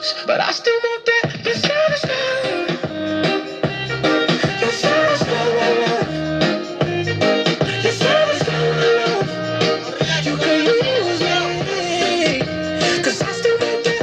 close, but I still want that. Yes, satisfied. Yes, satisfied. Yes, satisfied. You can use me, 'cause I still want that.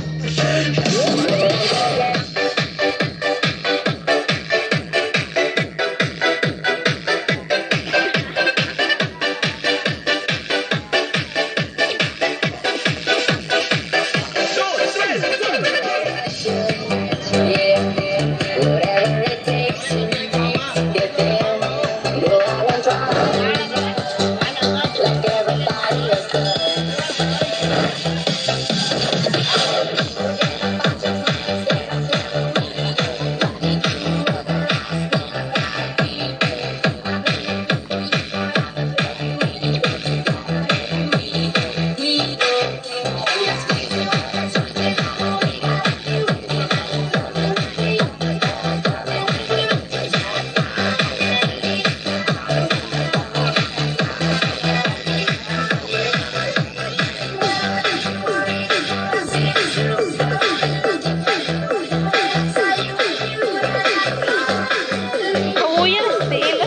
Oo, yan. Steel.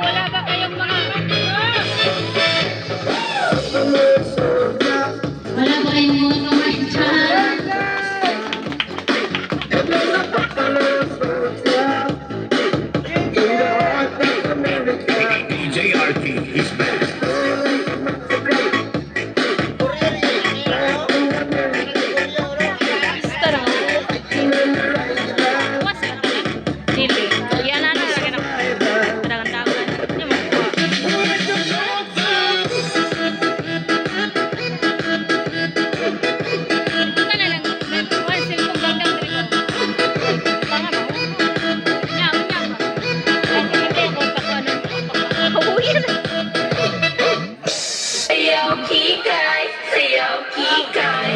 Wala ba kayong mga... Wala ba kayong mga kamay dyan? JRP is back. Basta lang. Bukas ka na. Dili. Yan na lang. Sige na. Dagan-dagan. Hindi mo kuha. Ito na lang. One cellphone gandang dito. Tanga ba? Nyama, nyama. Ay, hindi ako pakuanan. Oo, yan. Sayaw kikay, sayaw kikay.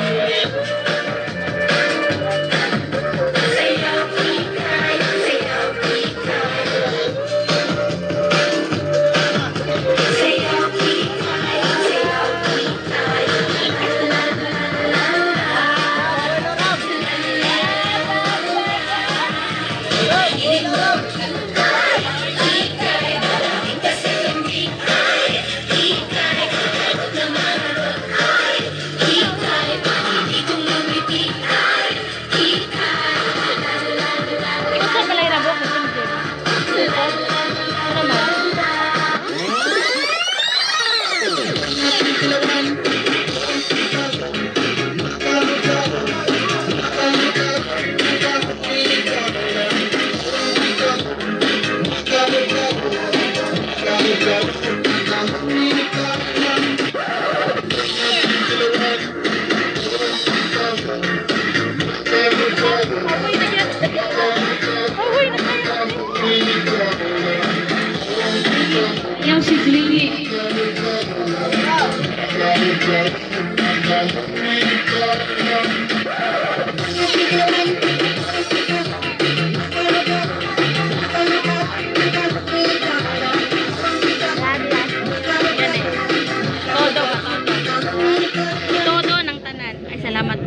Sayaw kikay, sayaw kikay. Sayaw kikay, sayaw kikay. La la la kikay, kasi yung kikay, kikay. Naman ay kikay, dito lumiti ay kikay. La la la Ikaw saan pala yung rabo? Ano naman? Apoy na yan. Apoy na tayo. Yung si Glingy. Yan eh. Todo ba? Todo. Todo ng tanan. Ay, salamat.